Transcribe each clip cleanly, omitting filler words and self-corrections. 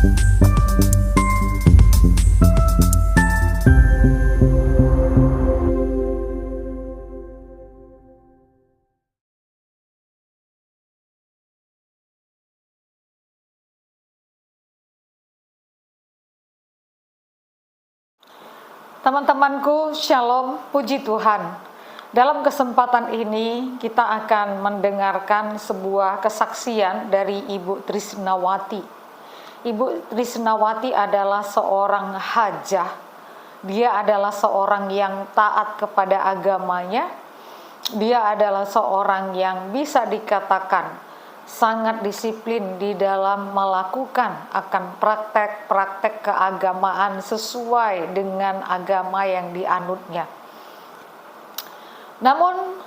Teman-temanku, Shalom, puji Tuhan. Dalam kesempatan ini kita akan mendengarkan sebuah kesaksian dari Ibu Trisnawati. Ibu Trisnawati adalah seorang hajah. Dia adalah seorang yang taat kepada agamanya. Dia adalah seorang yang bisa dikatakan sangat disiplin di dalam melakukan akan praktek-praktek keagamaan sesuai dengan agama yang dianutnya. Namun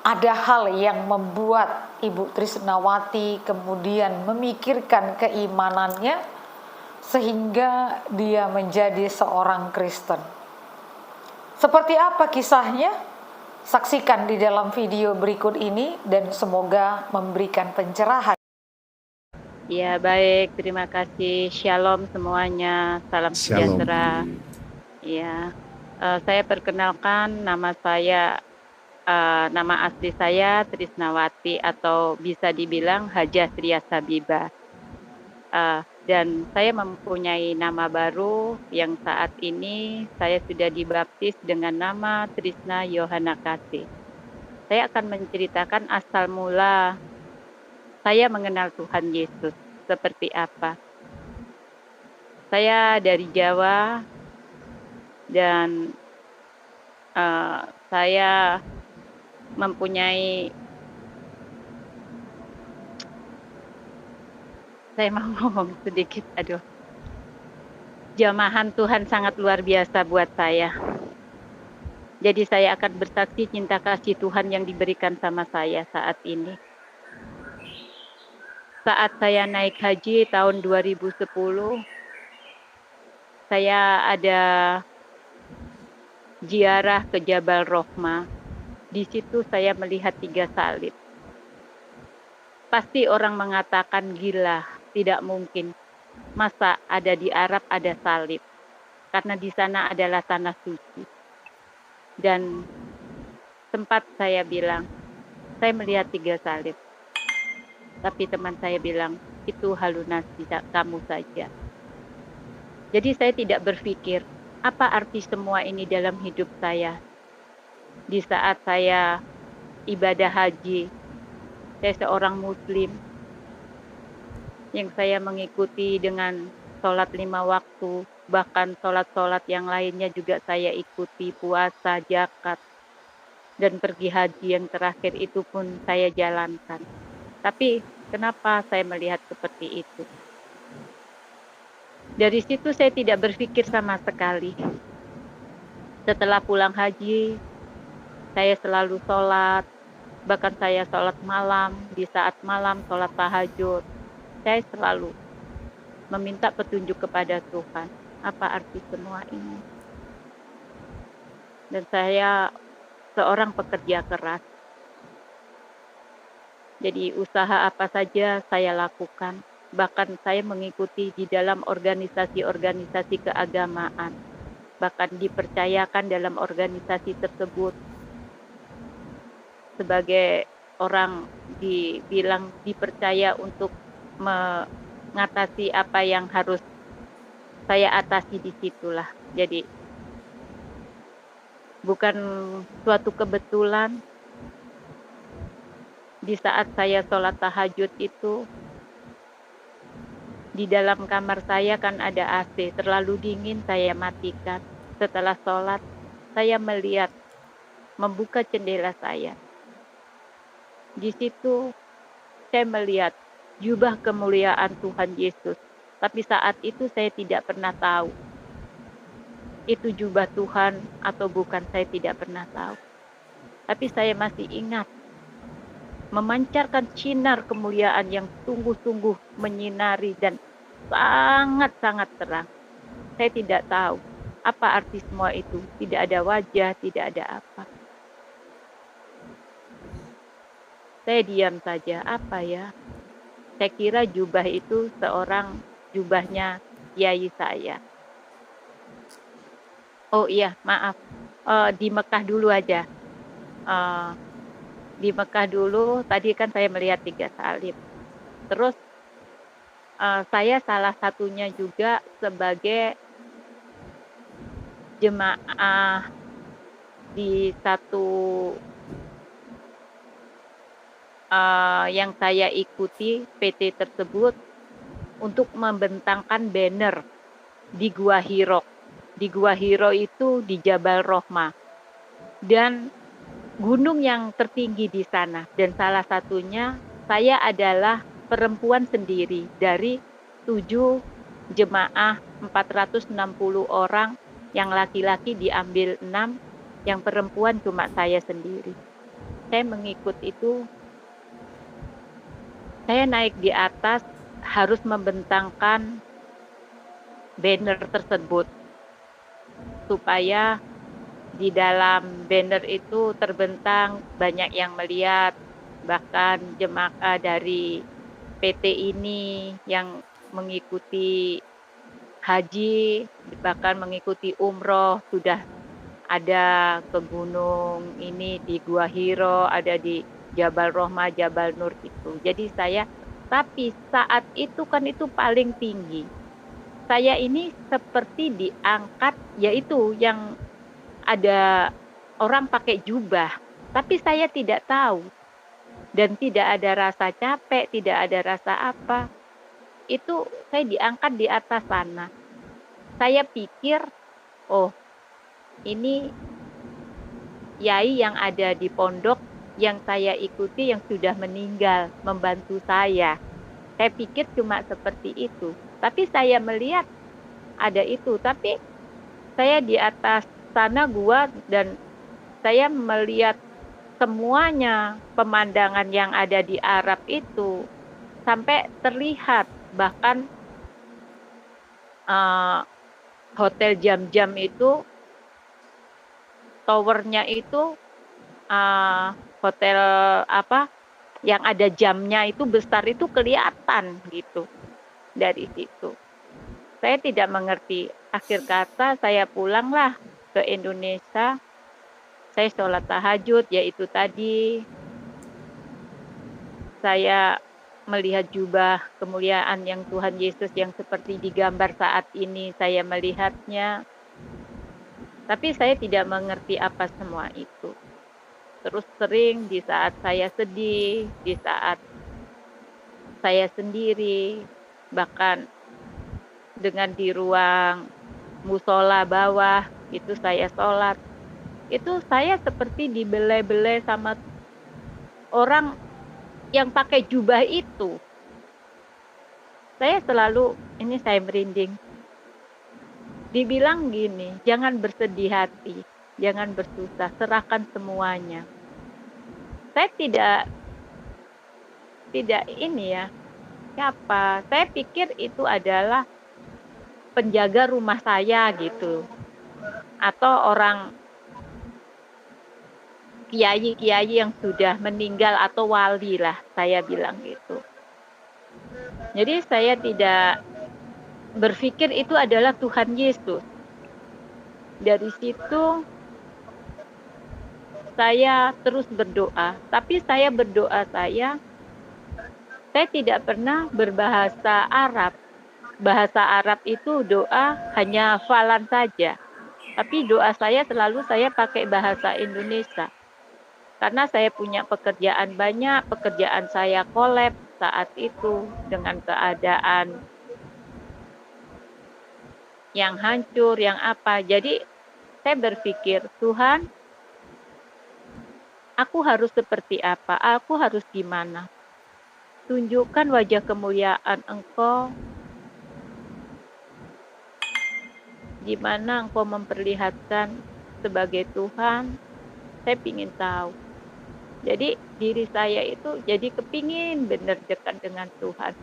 ada hal yang membuat Ibu Trisnawati kemudian memikirkan keimanannya sehingga dia menjadi seorang Kristen. Seperti apa kisahnya? Saksikan di dalam video berikut ini dan semoga memberikan pencerahan. Ya, baik, terima kasih. Shalom semuanya, salam sejahtera. Ya, saya perkenalkan nama saya, nama asli saya Trisnawati atau bisa dibilang Hajah Tria Sabiba. Dan saya mempunyai nama baru yang saat ini saya sudah dibaptis dengan nama Trisna Yohana Kasih. Saya akan menceritakan asal mula saya mengenal Tuhan Yesus seperti apa. Saya dari Jawa dan saya mempunyai, saya mau ngomong sedikit, jamahan Tuhan sangat luar biasa buat saya. Jadi saya akan bersaksi cinta kasih Tuhan yang diberikan sama saya saat ini. Saat saya naik haji tahun 2010, saya ada ziarah ke Jabal Rohmah. Di situ saya melihat 3 salib. Pasti orang mengatakan gila, tidak mungkin. Masa ada di Arab ada salib? Karena di sana adalah tanah suci. Dan sempat saya bilang, saya melihat 3 salib. Tapi teman saya bilang, itu halusinasi kamu saja. Jadi saya tidak berpikir, apa arti semua ini dalam hidup saya? Di saat saya ibadah haji, saya seorang muslim, yang saya mengikuti dengan sholat 5 waktu, bahkan sholat-sholat yang lainnya juga saya ikuti, puasa, zakat, dan pergi haji yang terakhir itu pun saya jalankan. Tapi kenapa saya melihat seperti itu? Dari situ saya tidak berpikir sama sekali. Setelah pulang haji, saya selalu sholat, bahkan saya sholat malam, di saat malam sholat tahajud. Saya selalu meminta petunjuk kepada Tuhan, apa arti semua ini. Dan saya seorang pekerja keras. Jadi usaha apa saja saya lakukan. Bahkan saya mengikuti di dalam organisasi-organisasi keagamaan. Bahkan dipercayakan dalam organisasi tersebut sebagai orang dibilang dipercaya untuk mengatasi apa yang harus saya atasi di situlah. Jadi bukan suatu kebetulan di saat saya sholat tahajud itu, di dalam kamar saya kan ada AC, terlalu dingin saya matikan. Setelah sholat, saya melihat, membuka jendela saya. Di situ saya melihat jubah kemuliaan Tuhan Yesus. Tapi saat itu saya tidak pernah tahu itu jubah Tuhan atau bukan, saya tidak pernah tahu. Tapi saya masih ingat memancarkan sinar kemuliaan yang sungguh-sungguh menyinari dan sangat-sangat terang. Saya tidak tahu apa arti semua itu. Tidak ada wajah, tidak ada apa. Saya diam saja, apa ya? Saya kira jubah itu seorang jubahnya kiai saya. Oh iya, maaf. Di Mekah dulu aja. Eh, di Mekah dulu, tadi kan saya melihat 3 salib. Terus saya salah satunya juga sebagai jemaah di satu yang saya ikuti PT tersebut untuk membentangkan banner di Gua Hiro. Di Gua Hiro itu di Jabal Rohmah. Dan gunung yang tertinggi di sana. Dan salah satunya saya adalah perempuan sendiri dari 7 jemaah 460 orang, yang laki-laki diambil 6, yang perempuan cuma saya sendiri. Saya mengikut itu, saya naik di atas harus membentangkan banner tersebut supaya di dalam banner itu terbentang banyak yang melihat, bahkan jemaah dari PT ini yang mengikuti haji, bahkan mengikuti umroh, sudah ada ke gunung ini di Gua Hiro, ada di Jabal Rohmah, Jabal Nur itu. Jadi tapi saat itu kan itu paling tinggi. Saya ini seperti diangkat, yaitu yang ada orang pakai jubah, tapi saya tidak tahu. Dan tidak ada rasa capek, tidak ada rasa apa. Itu saya diangkat di atas sana. Saya pikir, oh ini yai yang ada di pondok yang saya ikuti yang sudah meninggal membantu saya. Saya pikir cuma seperti itu. Tapi saya melihat ada itu. Tapi saya di atas sana gua dan saya melihat semuanya pemandangan yang ada di Arab itu sampai terlihat, bahkan hotel Jam-Jam itu towernya itu hotel apa yang ada jamnya itu besar, itu kelihatan gitu dari situ. Saya tidak mengerti. Akhir kata saya pulanglah ke Indonesia. Saya sholat tahajud, yaitu tadi saya melihat jubah kemuliaan yang Tuhan Yesus yang seperti digambar saat ini, saya melihatnya. Tapi saya tidak mengerti apa semua itu. Terus sering di saat saya sedih, di saat saya sendiri, bahkan dengan di ruang musola bawah, itu saya sholat. Itu saya seperti dibelai-belai sama orang yang pakai jubah itu. Saya selalu, ini saya merinding. Dibilang gini, jangan bersedih hati, jangan bersusah, serahkan semuanya. Saya tidak ini ya, siapa? Saya pikir itu adalah penjaga rumah saya gitu. Atau orang kiai-kiai yang sudah meninggal atau wali lah, saya bilang gitu. Jadi saya tidak berpikir itu adalah Tuhan Yesus. Dari situ saya terus berdoa, tapi saya berdoa saya tidak pernah berbahasa Arab. Bahasa Arab itu doa hanya hafalan saja. Tapi doa saya selalu saya pakai bahasa Indonesia. Karena saya punya pekerjaan banyak, pekerjaan saya collab saat itu dengan keadaan yang hancur, yang apa. Jadi saya berpikir, Tuhan, aku harus seperti apa? Aku harus gimana? Tunjukkan wajah kemuliaan Engkau, gimana Engkau memperlihatkan sebagai Tuhan. Saya ingin tahu. Jadi diri saya itu jadi kepingin benar dekat dengan Tuhan.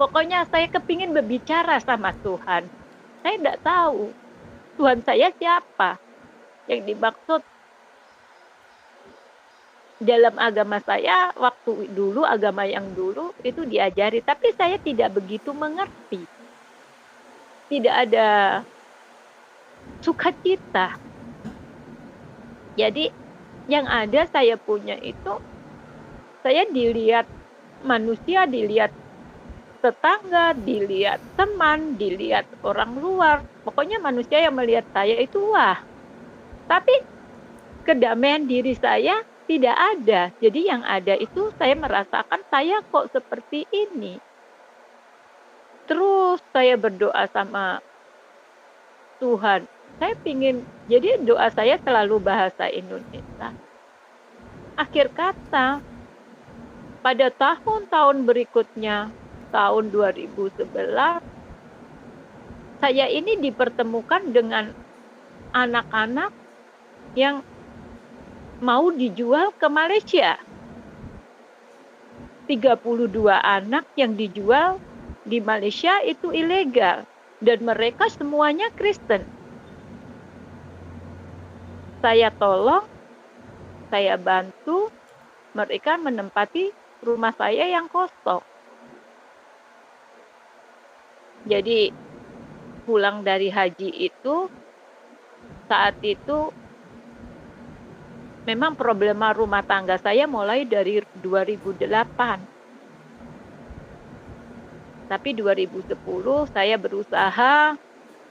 Pokoknya saya kepingin berbicara sama Tuhan. Saya tidak tahu Tuhan saya siapa. Yang dimaksud dalam agama saya waktu dulu, agama yang dulu itu diajari, tapi saya tidak begitu mengerti. Tidak ada sukacita. Jadi yang ada saya punya itu, saya dilihat manusia, dilihat tetangga, dilihat teman, dilihat orang luar. Pokoknya manusia yang melihat saya itu wah. Tapi kedamaian diri saya tidak ada. Jadi yang ada itu saya merasakan saya kok seperti ini. Terus saya berdoa sama Tuhan. Saya pingin, jadi doa saya selalu bahasa Indonesia. Akhir kata, pada tahun-tahun berikutnya, tahun 2011, saya ini dipertemukan dengan anak-anak yang mau dijual ke Malaysia. 32 anak yang dijual di Malaysia itu ilegal. Dan mereka semuanya Kristen. Saya tolong, saya bantu, mereka menempati rumah saya yang kosong. Jadi pulang dari haji itu, saat itu memang problema rumah tangga saya mulai dari 2008. Tapi 2010 saya berusaha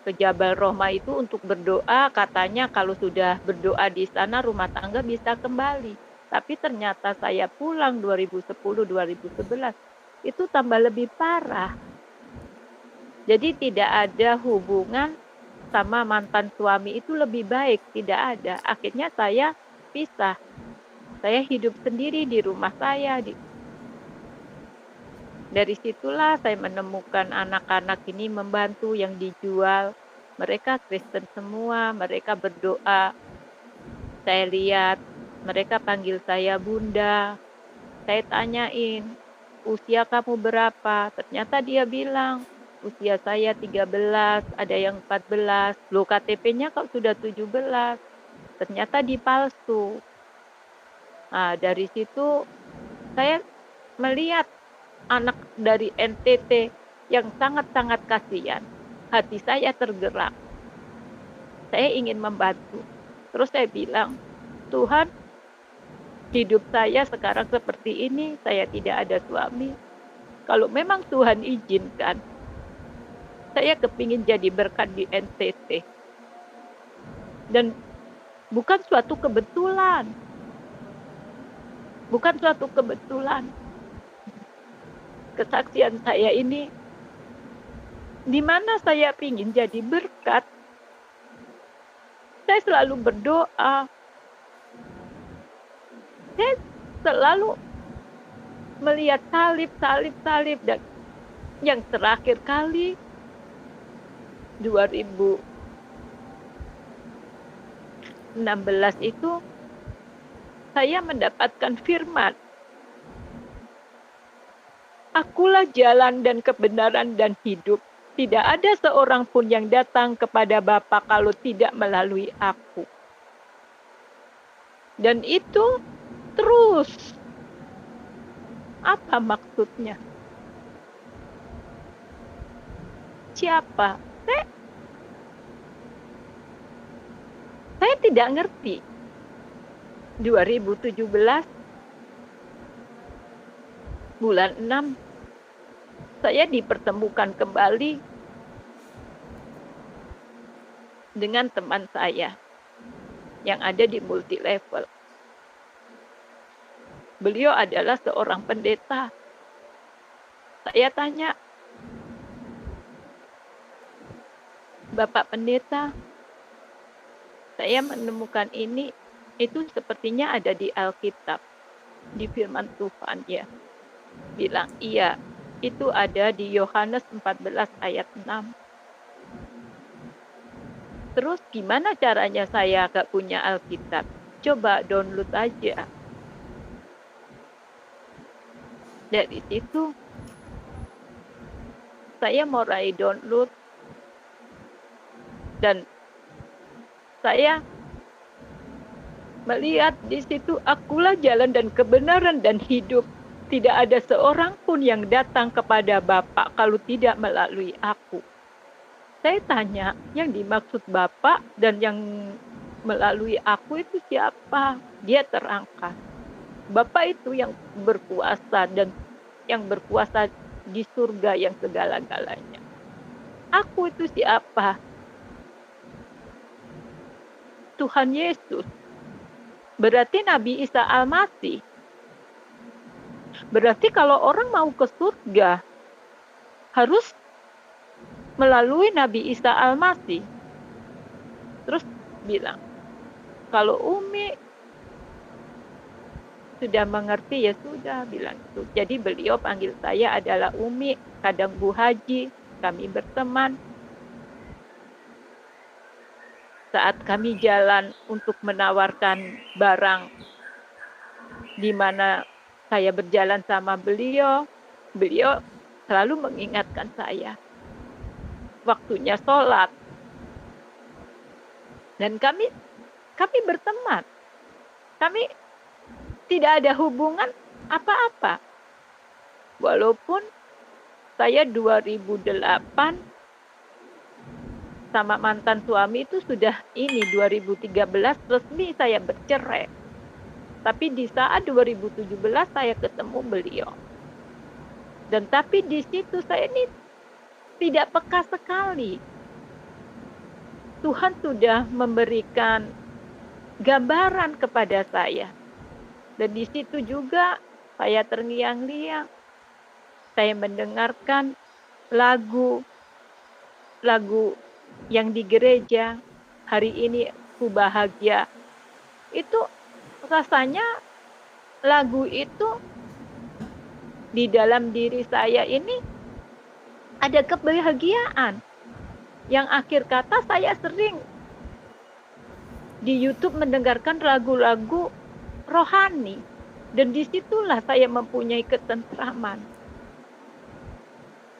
ke Jabal Rohmah itu untuk berdoa, katanya kalau sudah berdoa di sana rumah tangga bisa kembali. Tapi ternyata saya pulang 2010-2011 itu tambah lebih parah. Jadi tidak ada hubungan sama mantan suami itu lebih baik, tidak ada. Akhirnya saya pisah. Saya hidup sendiri di rumah saya. Dari situlah saya menemukan anak-anak ini membantu yang dijual. Mereka Kristen semua, mereka berdoa. Saya lihat, mereka panggil saya Bunda. Saya tanyain, usia kamu berapa? Ternyata dia bilang, usia saya 13, ada yang 14. Loh KTP-nya kok sudah 17. Ternyata dipalsu. Nah, dari situ saya melihat anak dari NTT yang sangat-sangat kasihan. Hati saya tergerak. Saya ingin membantu. Terus saya bilang, Tuhan, hidup saya sekarang seperti ini, saya tidak ada suami. Kalau memang Tuhan izinkan, saya kepingin jadi berkat di NTT. Dan bukan suatu kebetulan. Bukan suatu kebetulan. Kesaksian saya ini, di mana saya ingin jadi berkat, saya selalu berdoa. Saya selalu melihat salib, dan yang terakhir kali 2016 itu saya mendapatkan firman. Akulah jalan dan kebenaran dan hidup. Tidak ada seorang pun yang datang kepada Bapa kalau tidak melalui aku. Dan itu terus. Apa maksudnya? Siapa? Saya tidak ngerti. 2017 bulan 6 saya dipertemukan kembali dengan teman saya yang ada di multi level. Beliau adalah seorang pendeta. Saya tanya, Bapak Pendeta, saya menemukan ini, itu sepertinya ada di Alkitab, di firman Tuhan ya. Bilang, iya, itu ada di Yohanes 14 ayat 6. Terus gimana caranya saya gak punya Alkitab? Coba download aja. Dari situ, saya mulai download. Dan saya melihat di situ akulah jalan dan kebenaran dan hidup. Tidak ada seorang pun yang datang kepada Bapa kalau tidak melalui aku. Saya tanya, yang dimaksud Bapa dan yang melalui aku itu siapa? Dia terangkat. Bapa itu yang berkuasa dan yang berkuasa di surga yang segala-galanya. Aku itu siapa? Tuhan Yesus. Berarti Nabi Isa Al-Masih. Berarti kalau orang mau ke surga harus melalui Nabi Isa Al-Masih. Terus bilang, kalau Umi sudah mengerti ya sudah, bilang itu. Jadi beliau panggil saya adalah Umi, kadang Bu Haji, kami berteman. Saat kami jalan untuk menawarkan barang di mana saya berjalan sama beliau, beliau selalu mengingatkan saya waktunya sholat. Dan kami berteman. Kami tidak ada hubungan apa-apa. Walaupun saya 2008 sama mantan suami itu sudah 2013 resmi saya bercerai. Tapi di saat 2017 saya ketemu beliau. Dan tapi di situ saya ini tidak peka sekali. Tuhan sudah memberikan gambaran kepada saya. Dan di situ juga saya terngiang-ngiang. Saya mendengarkan lagu yang di gereja. Hari ini ku bahagia. Itu rasanya lagu itu di dalam diri saya ini ada kebahagiaan. Yang akhir kata saya sering di YouTube mendengarkan lagu-lagu rohani. Dan disitulah saya mempunyai ketentraman.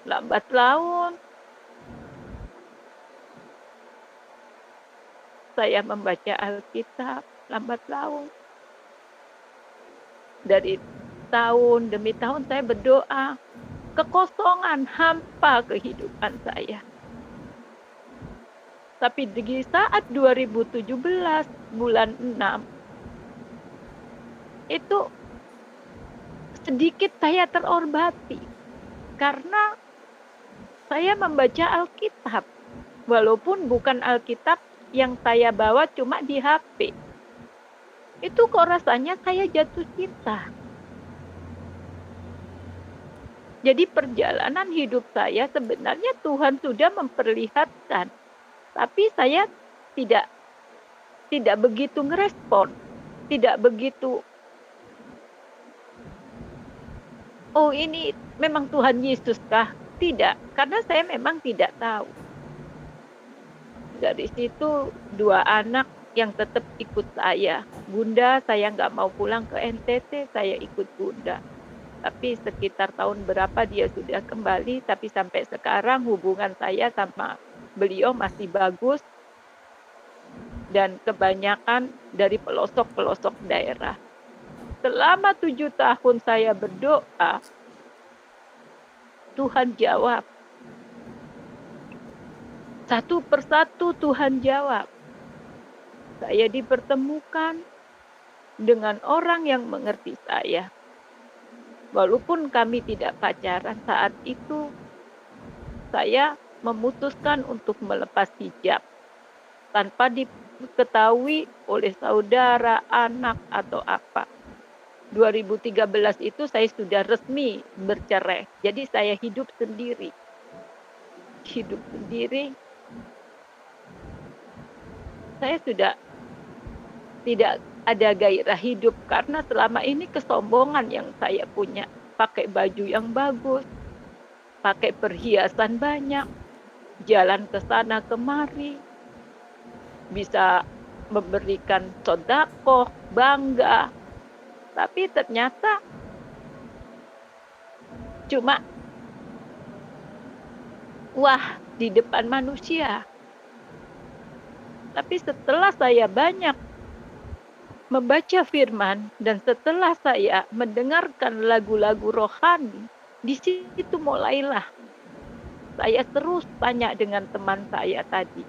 Lambat laun saya membaca Alkitab, lambat laun. Dari tahun demi tahun saya berdoa, kekosongan, hampa kehidupan saya. Tapi di saat 2017 bulan 6 itu sedikit saya terobati karena saya membaca Alkitab. Walaupun bukan Alkitab yang saya bawa cuma di HP. Itu kok rasanya saya jatuh cinta. Jadi perjalanan hidup saya sebenarnya Tuhan sudah memperlihatkan. Tapi saya tidak begitu ngerespon. Tidak begitu, oh ini memang Tuhan Yesus kah? Tidak, karena saya memang tidak tahu. Dari situ 2 anak yang tetap ikut saya. Bunda, saya nggak mau pulang ke NTT, saya ikut Bunda. Tapi sekitar tahun berapa dia sudah kembali, tapi sampai sekarang hubungan saya sama beliau masih bagus. Dan kebanyakan dari pelosok-pelosok daerah. Selama 7 tahun saya berdoa, Tuhan jawab. Satu persatu Tuhan jawab. Saya dipertemukan dengan orang yang mengerti saya. Walaupun kami tidak pacaran saat itu, saya memutuskan untuk melepas hijab tanpa diketahui oleh saudara, anak, atau apa. 2013 itu saya sudah resmi bercerai. Jadi saya hidup sendiri. Hidup sendiri. Saya sudah tidak ada gairah hidup karena selama ini kesombongan yang saya punya. Pakai baju yang bagus, pakai perhiasan banyak, jalan ke sana kemari, bisa memberikan sedekah, bangga. Tapi ternyata cuma wah di depan manusia. Tapi setelah saya banyak membaca firman, dan setelah saya mendengarkan lagu-lagu rohani, di situ mulailah saya terus tanya dengan teman saya tadi.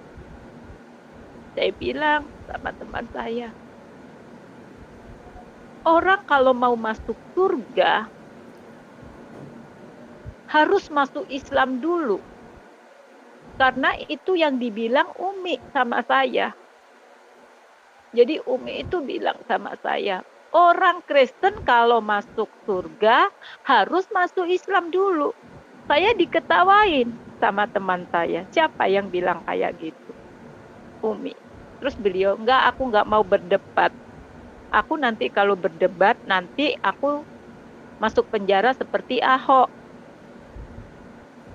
Saya bilang sama teman saya, orang kalau mau masuk surga harus masuk Islam dulu. Karena itu yang dibilang Umi sama saya. Jadi Umi itu bilang sama saya, orang Kristen kalau masuk surga harus masuk Islam dulu. Saya diketawain sama teman saya. Siapa yang bilang kayak gitu? Umi. Terus beliau, enggak, aku enggak mau berdebat. Aku nanti kalau berdebat, nanti aku masuk penjara seperti Ahok.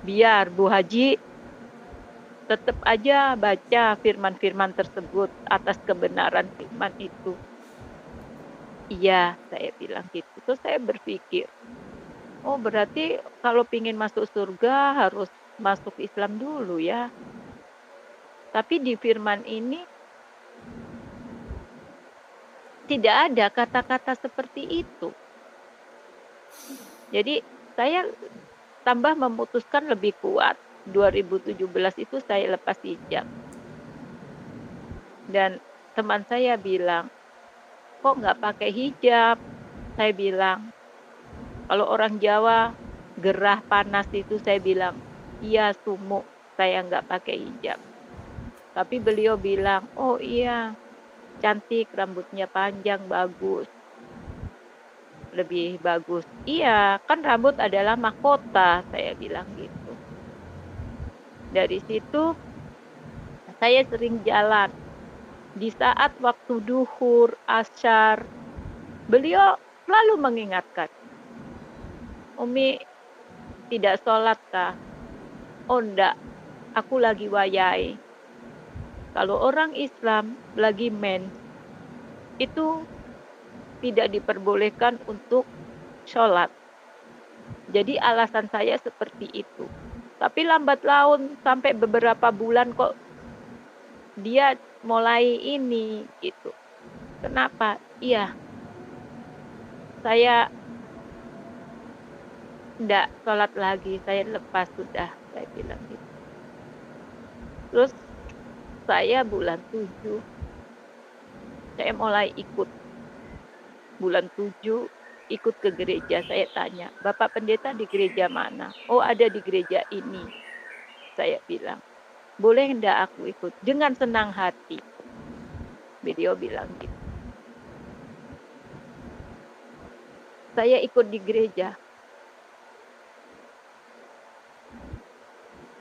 Biar Bu Haji tetap aja baca firman-firman tersebut atas kebenaran firman itu. Iya, saya bilang gitu. Terus saya berpikir, oh berarti kalau pingin masuk surga harus masuk Islam dulu ya. Tapi di firman ini tidak ada kata-kata seperti itu. Jadi saya tambah memutuskan lebih kuat. 2017 itu saya lepas hijab. Dan teman saya bilang, kok nggak pakai hijab? Saya bilang, kalau orang Jawa gerah panas itu, saya bilang, iya sumuk, saya nggak pakai hijab. Tapi beliau bilang, oh iya, cantik, rambutnya panjang, bagus. Lebih bagus. Iya, kan rambut adalah mahkota, saya bilang gitu. Dari situ saya sering jalan. Di saat waktu duhur, asyar, beliau selalu mengingatkan, Umi tidak sholat kah? Oh enggak, aku lagi wayai. Kalau orang Islam lagi mens, itu tidak diperbolehkan untuk sholat. Jadi alasan saya seperti itu. Tapi lambat laun sampai beberapa bulan kok dia mulai ini gitu. Kenapa? Iya, saya enggak sholat lagi, saya lepas sudah, saya bilang gitu. Terus saya bulan 7, saya mulai ikut. Bulan 7 ikut ke gereja, saya tanya, Bapak Pendeta di gereja mana? Oh ada di gereja ini. Saya bilang, boleh enggak aku ikut? Dengan senang hati. Beliau bilang gitu. Saya ikut di gereja.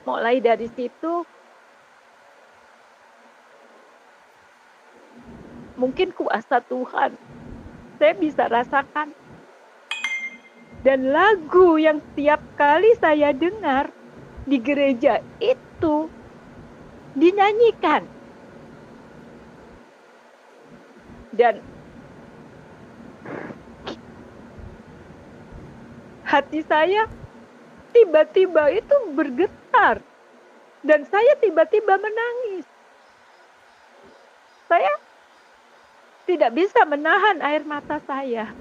Mulai dari situ, mungkin kuasa Tuhan saya bisa rasakan. Dan lagu yang setiap kali saya dengar di gereja itu dinyanyikan. Dan hati saya tiba-tiba itu bergetar. Dan saya tiba-tiba menangis. Saya tidak bisa menahan air mata saya.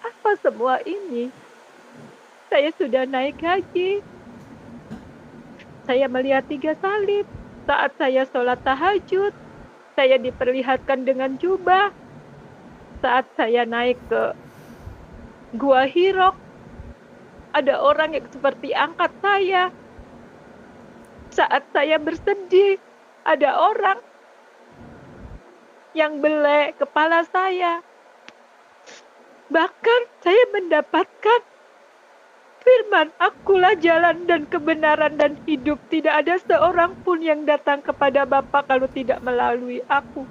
Apa semua ini? Saya sudah naik haji. Saya melihat 3 salib. Saat saya sholat tahajud, saya diperlihatkan dengan jubah. Saat saya naik ke Gua Hirok, ada orang yang seperti angkat saya. Saat saya bersedih, ada orang yang belek kepala saya. Bahkan saya mendapatkan firman, akulah jalan dan kebenaran dan hidup. Tidak ada seorang pun yang datang kepada Bapa kalau tidak melalui aku.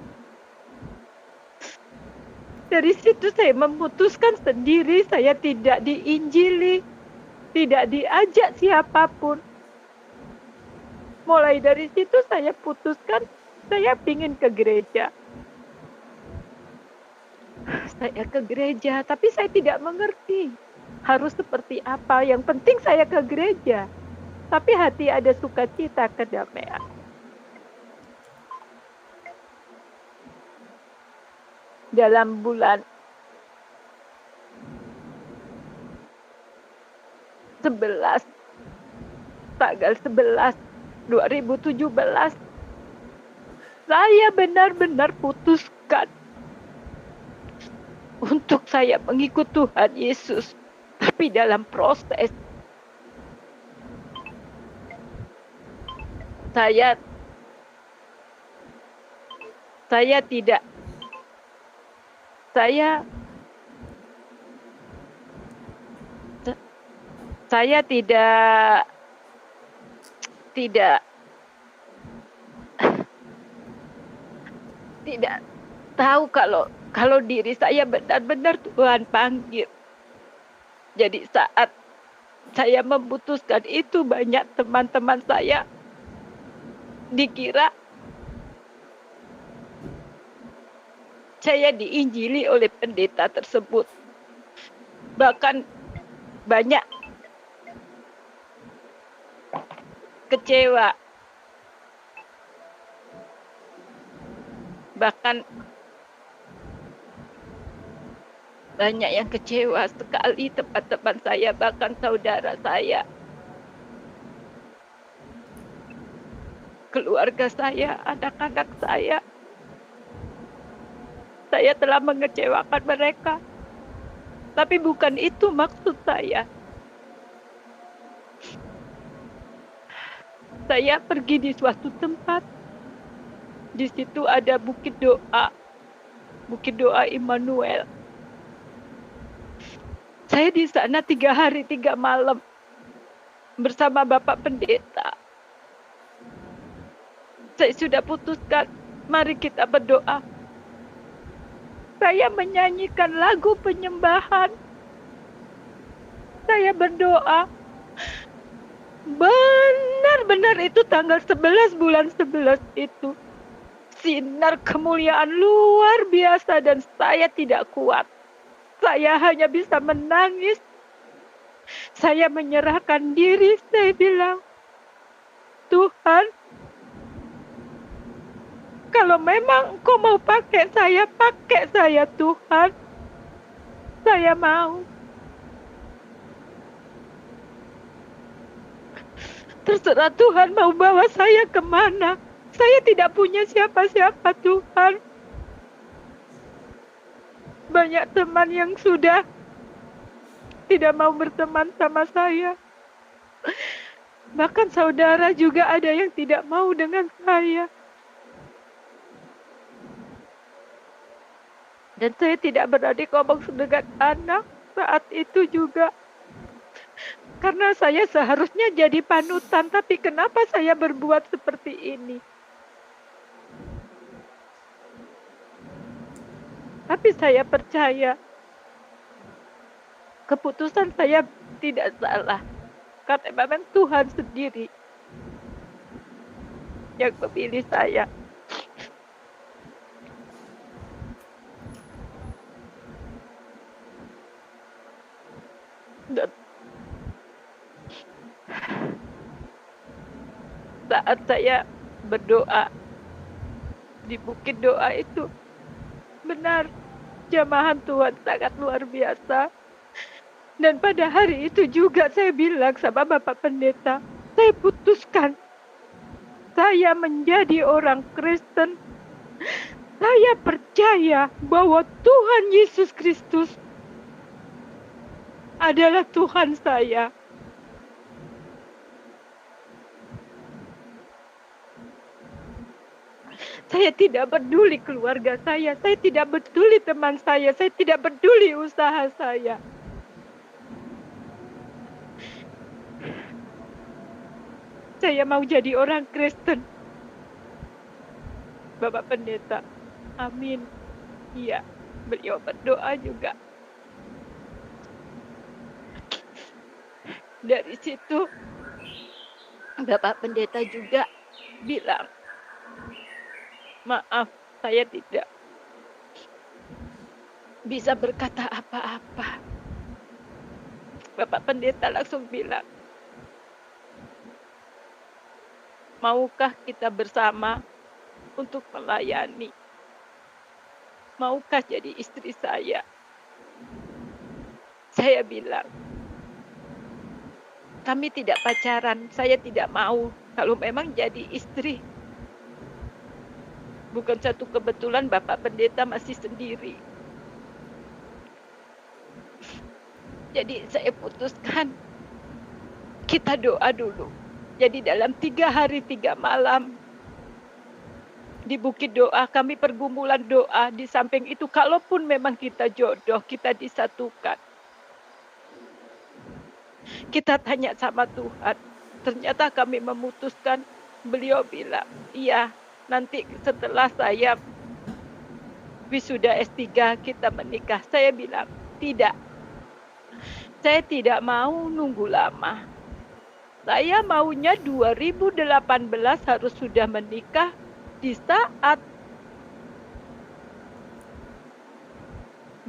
Dari situ saya memutuskan sendiri, saya tidak diinjili, tidak diajak siapapun. Mulai dari situ saya putuskan, saya ingin ke gereja. Saya ke gereja, tapi saya tidak mengerti harus seperti apa. Yang penting saya ke gereja, tapi hati ada sukacita, kedamaian. dalam bulan 11, tanggal 11 2017, saya benar-benar putuskan untuk saya mengikut Tuhan Yesus. Tapi dalam proses saya tidak tahu kalau diri saya benar-benar Tuhan panggil. Jadi saat saya memutuskan itu, banyak teman-teman saya dikira saya diinjili oleh pendeta tersebut. Bahkan banyak kecewa. Bahkan banyak yang kecewa sekali, teman-teman saya, bahkan saudara saya, keluarga saya, anak-anak saya. Saya telah mengecewakan mereka. Tapi bukan itu maksud saya. Saya pergi di suatu tempat. Di situ ada bukit doa Immanuel. Saya di sana 3 hari 3 malam bersama Bapak Pendeta. Saya sudah putuskan, mari kita berdoa. Saya menyanyikan lagu penyembahan. Saya berdoa. Benar-benar itu tanggal 11 bulan 11 itu. Sinar kemuliaan luar biasa dan saya tidak kuat. Saya hanya bisa menangis. Saya menyerahkan diri, saya bilang, Tuhan, kalau memang Engkau mau pakai saya Tuhan. Saya mau. Terserah Tuhan mau bawa saya kemana. Saya tidak punya siapa-siapa Tuhan. Banyak teman yang sudah tidak mau berteman sama saya. Bahkan saudara juga ada yang tidak mau dengan saya. Dan saya tidak berani ngomong dengan anak saat itu juga. Karena saya seharusnya jadi panutan, tapi kenapa saya berbuat seperti ini? Tapi saya percaya keputusan saya tidak salah. Karena memang Tuhan sendiri yang memilih saya. Dan saat saya berdoa di bukit doa itu, benar, jamahan Tuhan sangat luar biasa. Dan pada hari itu juga saya bilang sama Bapak Pendeta, saya putuskan saya menjadi orang Kristen. Saya percaya bahwa Tuhan Yesus Kristus adalah Tuhan saya. Saya tidak peduli keluarga saya tidak peduli teman saya tidak peduli usaha saya. Saya mau jadi orang Kristen. Bapak Pendeta, amin. Iya, beliau berdoa juga. Dari situ, Bapak Pendeta juga bilang, maaf, saya tidak bisa berkata apa-apa. Bapak Pendeta langsung bilang, maukah kita bersama untuk melayani? maukah jadi istri saya? Saya bilang, kami tidak pacaran, saya tidak mau. Kalau memang jadi istri, bukan satu kebetulan Bapak Pendeta masih sendiri. Jadi saya putuskan, kita doa dulu. Jadi dalam 3 hari 3 malam, di Bukit Doa kami pergumulan doa. Di samping itu kalaupun memang kita jodoh, kita disatukan, kita tanya sama Tuhan. Ternyata kami memutuskan, beliau bilang, iya nanti setelah saya wisuda S3 kita menikah. Saya bilang, tidak. Saya tidak mau nunggu lama. Saya maunya 2018 harus sudah menikah di saat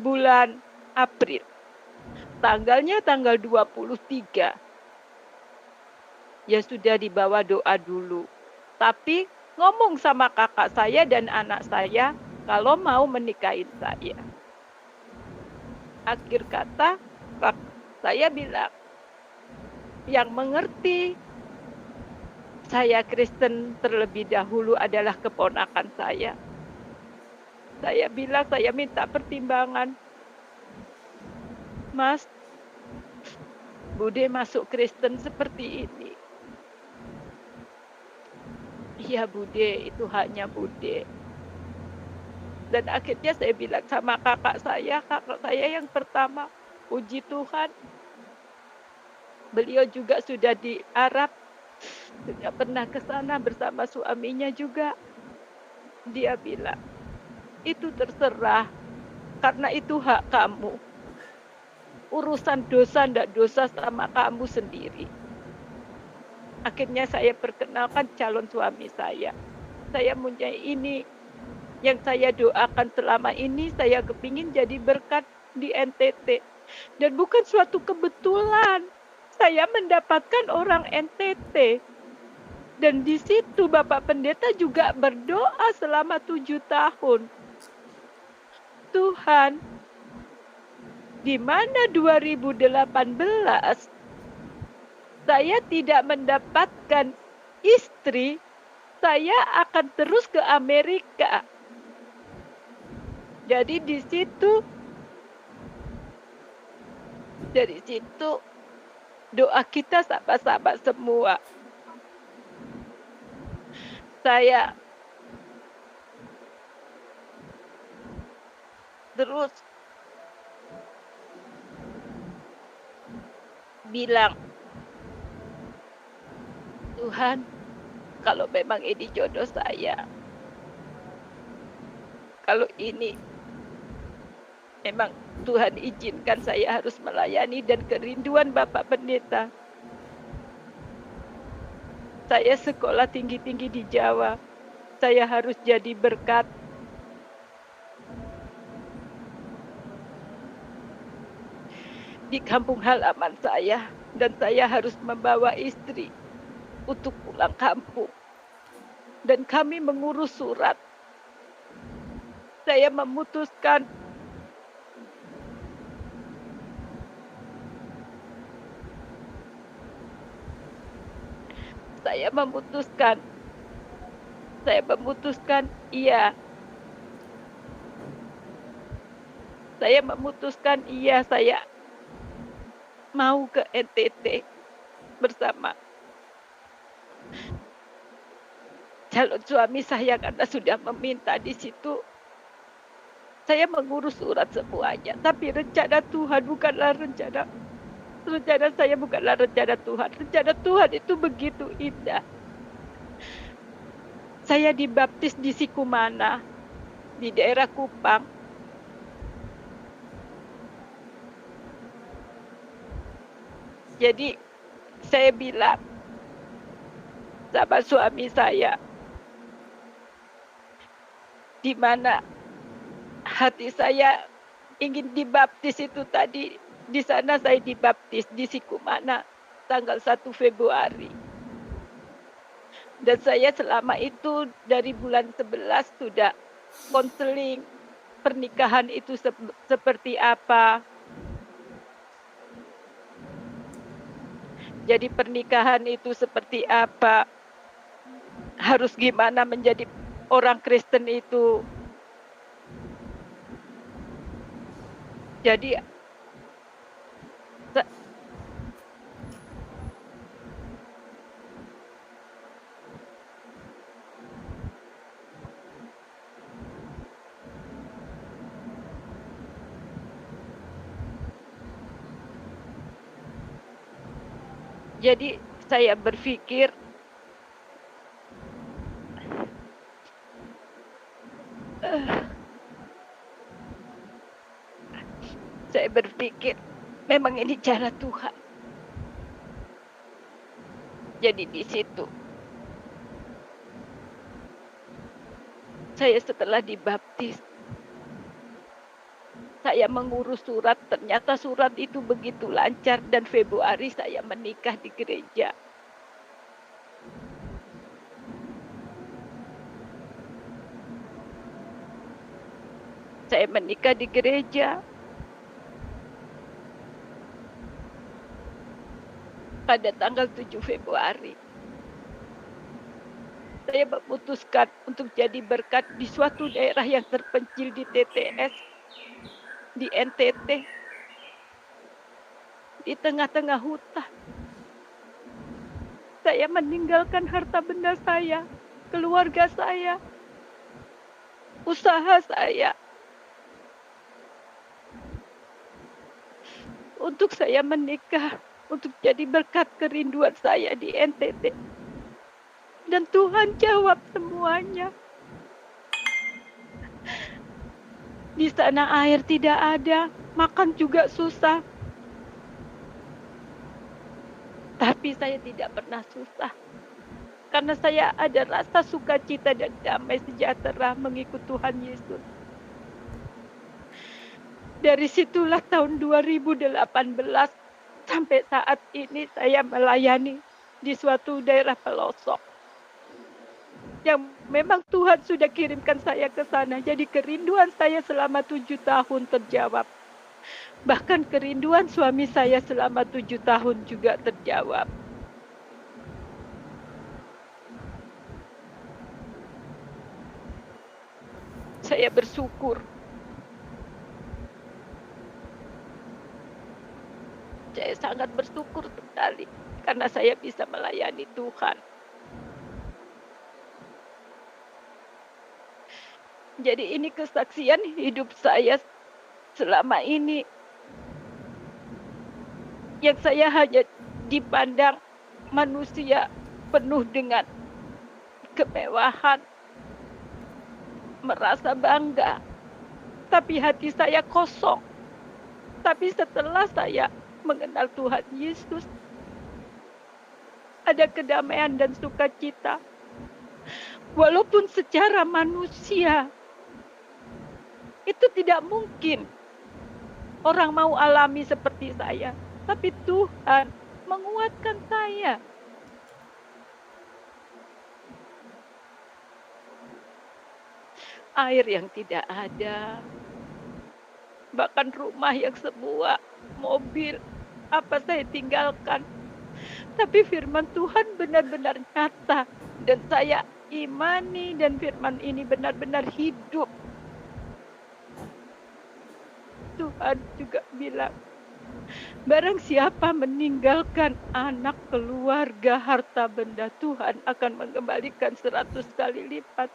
bulan April. Tanggalnya tanggal 23. Ya sudah dibawa doa dulu. Tapi ngomong sama kakak saya dan anak saya kalau mau menikahin saya. Akhir kata saya bilang, yang mengerti saya Kristen terlebih dahulu adalah keponakan saya. Saya bilang, saya minta pertimbangan. Mas, Bude masuk Kristen seperti ini. Iya Bude, itu haknya Bude. Dan akhirnya saya bilang sama kakak saya yang pertama, puji Tuhan, beliau juga sudah di Arab, sudah pernah ke sana bersama suaminya juga. Dia bilang, itu terserah, karena itu hak kamu. Urusan dosa ndak dosa sama kamu sendiri. Akhirnya saya perkenalkan calon suami saya. Saya mempunyai ini, yang saya doakan selama ini, saya kepingin jadi berkat di NTT. Dan bukan suatu kebetulan, saya mendapatkan orang NTT. Dan di situ Bapak Pendeta juga berdoa selama 7 tahun. Tuhan, di mana 2018 saya tidak mendapatkan istri, saya akan terus ke Amerika. Jadi dari situ doa kita sama-sama semua. Saya terus bilang, Tuhan, kalau memang ini jodoh saya, kalau ini memang Tuhan izinkan saya harus melayani dan kerinduan Bapak Pendeta. Saya sekolah tinggi-tinggi di Jawa. Saya harus jadi berkat. Di kampung halaman saya. Dan saya harus membawa istri untuk pulang kampung. Dan kami mengurus surat. Saya memutuskan iya. Saya memutuskan iya, saya mau ke NTT bersama calon suami saya karena sudah meminta di situ. Saya mengurus surat semuanya, tapi rencana Tuhan bukanlah rencana saya, bukanlah rencana Tuhan. Rencana Tuhan itu begitu indah. Saya dibaptis di Sikumana, di daerah Kupang. Jadi saya bilang sama suami saya, di mana hati saya ingin dibaptis itu tadi, di sana saya dibaptis di Sikumana tanggal 1 Februari. Dan saya selama itu dari bulan 11 sudah konseling pernikahan itu seperti apa. Jadi pernikahan itu seperti apa. Harus gimana menjadi orang Kristen itu. Jadi saya berpikir memang ini cara Tuhan. Jadi di situ saya setelah dibaptis, saya mengurus surat, ternyata surat itu begitu lancar dan Februari saya menikah di gereja. Saya menikah di gereja pada tanggal 7 Februari. Saya memutuskan untuk jadi berkat di suatu daerah yang terpencil di TTS, di NTT, di tengah-tengah hutan. Saya meninggalkan harta benda saya, keluarga saya, usaha saya, untuk saya menikah, untuk jadi berkat kerinduan saya di NTT. Dan Tuhan jawab semuanya. Di sana air tidak ada, makan juga susah. Tapi saya tidak pernah susah. Karena saya ada rasa sukacita dan damai sejahtera mengikut Tuhan Yesus. Dari situlah tahun 2018 sampai saat ini saya melayani di suatu daerah pelosok. Yang memang Tuhan sudah kirimkan saya ke sana. Jadi kerinduan saya selama 7 tahun terjawab. Bahkan kerinduan suami saya selama 7 tahun juga terjawab. Saya bersyukur. Saya sangat bersyukur sekali karena saya bisa melayani Tuhan. Jadi ini kesaksian hidup saya selama ini. Yang saya hanya dipandang manusia penuh dengan kemewahan, merasa bangga. Tapi hati saya kosong. Tapi setelah saya mengenal Tuhan Yesus, ada kedamaian dan sukacita. Walaupun secara manusia itu tidak mungkin orang mau alami seperti saya. Tapi Tuhan menguatkan saya. Air yang tidak ada. Bahkan rumah yang semua, mobil, apa saya tinggalkan. Tapi firman Tuhan benar-benar nyata. Dan saya imani dan firman ini benar-benar hidup. Tuhan juga bilang, barang siapa meninggalkan anak, keluarga, harta benda, Tuhan akan mengembalikan 100 kali lipat.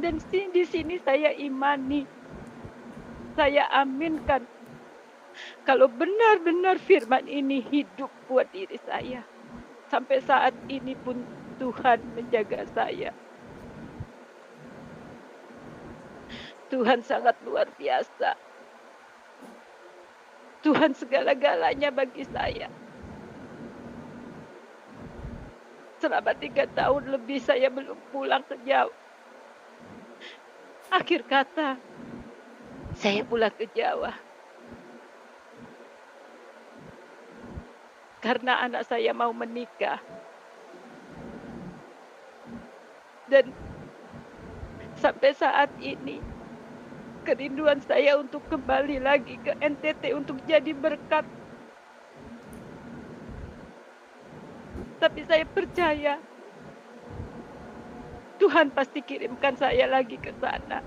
Dan di sini saya imani, saya aminkan, kalau benar-benar firman ini hidup buat diri saya. Sampai saat ini pun Tuhan menjaga saya. Tuhan sangat luar biasa. Tuhan segala-galanya bagi saya. Selama 3 tahun lebih saya belum pulang ke Jawa. Akhir kata, saya pulang ke Jawa. Karena anak saya mau menikah. Dan sampai saat ini, kerinduan saya untuk kembali lagi ke NTT untuk jadi berkat. Tapi saya percaya Tuhan pasti kirimkan saya lagi ke sana.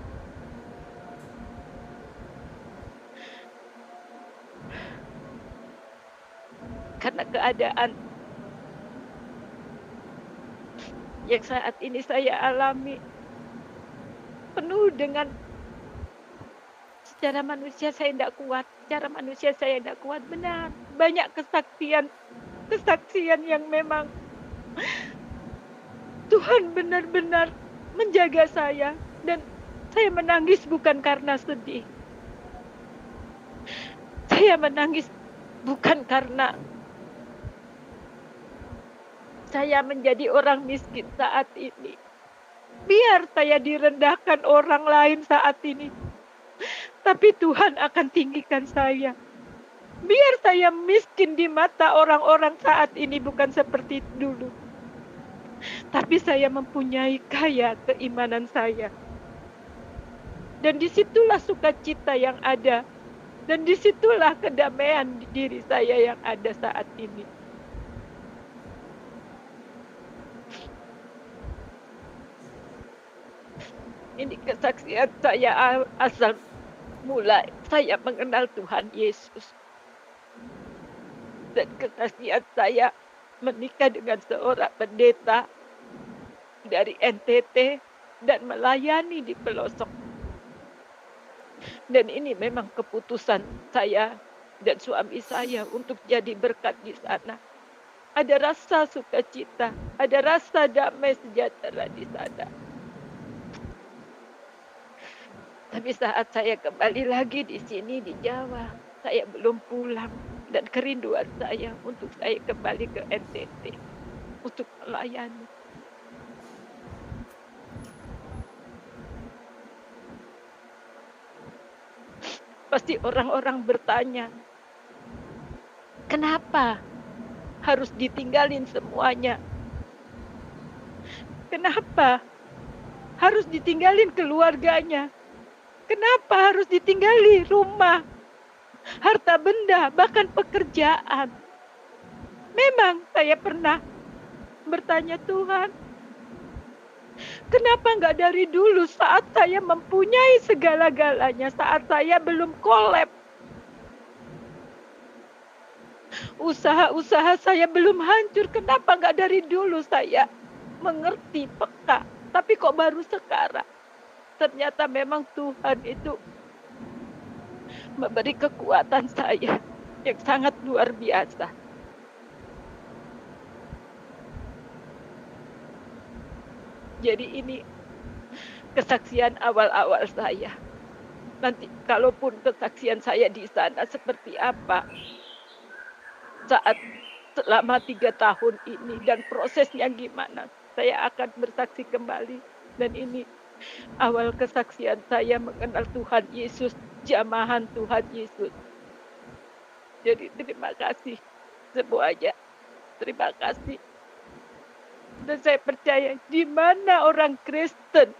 Karena keadaan yang saat ini saya alami penuh dengan secara manusia saya tidak kuat. Secara manusia saya tidak kuat. Benar. Banyak kesaksian yang memang Tuhan benar-benar menjaga saya. Dan saya menangis bukan karena sedih. Saya menangis bukan karena saya menjadi orang miskin saat ini. Biar saya direndahkan orang lain saat ini. Tapi Tuhan akan tinggikan saya. Biar saya miskin di mata orang-orang saat ini bukan seperti dulu. Tapi saya mempunyai kaya keimanan saya. Dan disitulah sukacita yang ada. Dan disitulah kedamaian di diri saya yang ada saat ini. Ini kesaksian saya asal mula saya mengenal Tuhan Yesus. Dan kesaksian saya menikah dengan seorang pendeta dari NTT dan melayani di pelosok. Dan ini memang keputusan saya dan suami saya untuk jadi berkat di sana. Ada rasa sukacita, ada rasa damai sejahtera di sana. Tapi saat saya kembali lagi di sini di Jawa, saya belum pulang. Dan kerinduan saya untuk saya kembali ke NTT untuk melayani. Pasti orang-orang bertanya, kenapa harus ditinggalin semuanya? Kenapa harus ditinggalin keluarganya? Kenapa harus ditinggali rumah, harta benda, bahkan pekerjaan? Memang saya pernah bertanya, Tuhan, kenapa nggak dari dulu saat saya mempunyai segala-galanya, saat saya belum kolab, usaha-usaha saya belum hancur, kenapa nggak dari dulu saya mengerti, peka? Tapi kok baru sekarang? Ternyata memang Tuhan itu memberi kekuatan saya yang sangat luar biasa. Jadi ini kesaksian awal-awal saya. Nanti kalaupun kesaksian saya di sana seperti apa saat selama 3 tahun ini dan prosesnya gimana, saya akan bersaksi kembali. Dan ini awal kesaksian saya mengenal Tuhan Yesus, jamahan Tuhan Yesus. Jadi terima kasih semuanya. Terima kasih. Dan saya percaya di mana orang Kristen,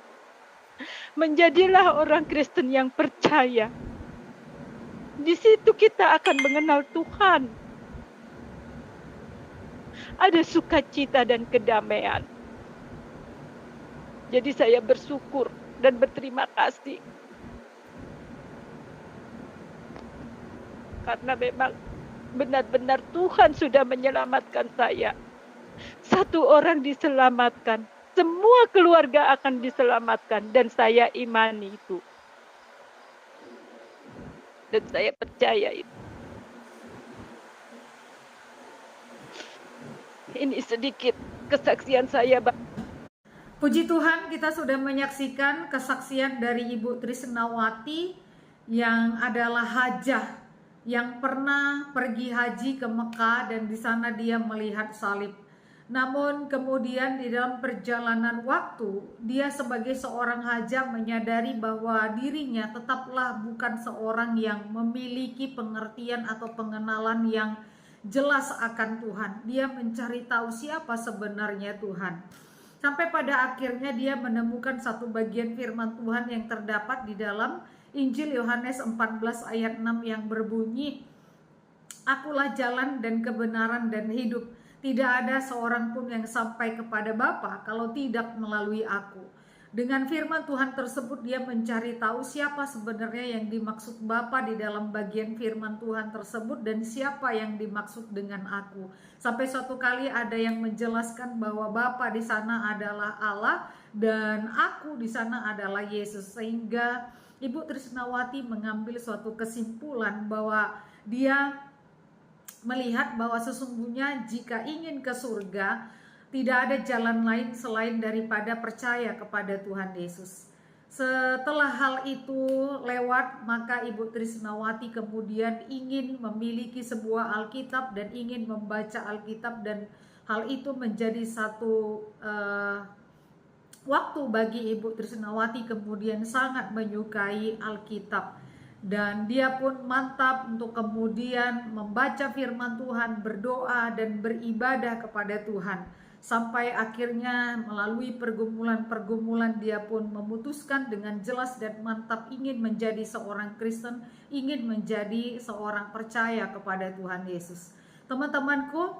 menjadilah orang Kristen yang percaya. Di situ kita akan mengenal Tuhan. Ada sukacita dan kedamaian. Jadi saya bersyukur dan berterima kasih. Karena memang benar-benar Tuhan sudah menyelamatkan saya. Satu orang diselamatkan, semua keluarga akan diselamatkan. Dan saya imani itu. Dan saya percaya itu. Ini sedikit kesaksian saya. Puji Tuhan, kita sudah menyaksikan kesaksian dari Ibu Trisnawati yang adalah hajah yang pernah pergi haji ke Mekah dan di sana dia melihat salib. Namun kemudian di dalam perjalanan waktu, dia sebagai seorang hajah menyadari bahwa dirinya tetaplah bukan seorang yang memiliki pengertian atau pengenalan yang jelas akan Tuhan. Dia mencari tahu siapa sebenarnya Tuhan. Sampai pada akhirnya dia menemukan satu bagian firman Tuhan yang terdapat di dalam Injil Yohanes 14 ayat 6 yang berbunyi, Akulah jalan dan kebenaran dan hidup. Tidak ada seorang pun yang sampai kepada Bapa kalau tidak melalui aku. Dengan firman Tuhan tersebut dia mencari tahu siapa sebenarnya yang dimaksud Bapa di dalam bagian firman Tuhan tersebut dan siapa yang dimaksud dengan aku. Sampai suatu kali ada yang menjelaskan bahwa Bapa di sana adalah Allah dan aku di sana adalah Yesus. Sehingga Ibu Trisnawati mengambil suatu kesimpulan bahwa dia melihat bahwa sesungguhnya jika ingin ke surga, tidak ada jalan lain selain daripada percaya kepada Tuhan Yesus. Setelah hal itu lewat, maka Ibu Trisnawati kemudian ingin memiliki sebuah Alkitab dan ingin membaca Alkitab, dan hal itu menjadi satu waktu bagi Ibu Trisnawati, kemudian sangat menyukai Alkitab. Dan dia pun mantap untuk kemudian membaca firman Tuhan, berdoa dan beribadah kepada Tuhan. Sampai akhirnya melalui pergumulan-pergumulan dia pun memutuskan dengan jelas dan mantap ingin menjadi seorang Kristen, ingin menjadi seorang percaya kepada Tuhan Yesus. Teman-temanku,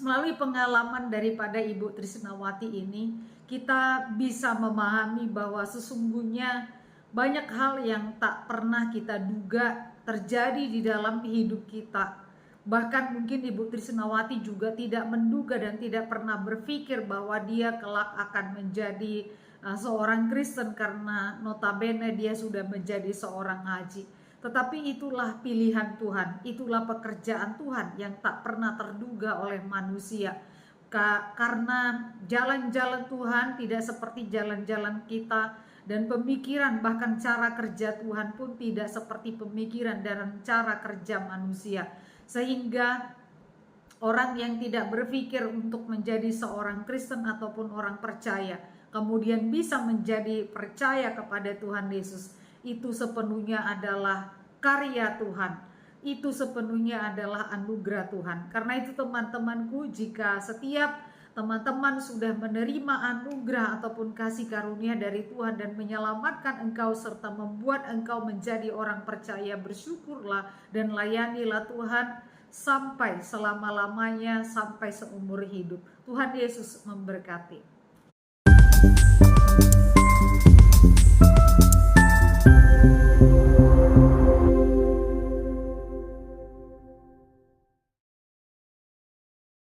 melalui pengalaman daripada Ibu Trisnawati ini, kita bisa memahami bahwa sesungguhnya banyak hal yang tak pernah kita duga terjadi di dalam hidup kita. Bahkan mungkin Ibu Trisnawati juga tidak menduga dan tidak pernah berpikir bahwa dia kelak akan menjadi seorang Kristen, karena notabene dia sudah menjadi seorang haji. Tetapi itulah pilihan Tuhan, itulah pekerjaan Tuhan yang tak pernah terduga oleh manusia. Karena jalan-jalan Tuhan tidak seperti jalan-jalan kita, dan pemikiran bahkan cara kerja Tuhan pun tidak seperti pemikiran dan cara kerja manusia. Sehingga orang yang tidak berpikir untuk menjadi seorang Kristen ataupun orang percaya kemudian bisa menjadi percaya kepada Tuhan Yesus, itu sepenuhnya adalah karya Tuhan, itu sepenuhnya adalah anugerah Tuhan. Karena itu teman-temanku, jika setiap teman-teman sudah menerima anugerah ataupun kasih karunia dari Tuhan dan menyelamatkan engkau serta membuat engkau menjadi orang percaya, bersyukurlah dan layanilah Tuhan sampai selama-lamanya, sampai seumur hidup. Tuhan Yesus memberkati.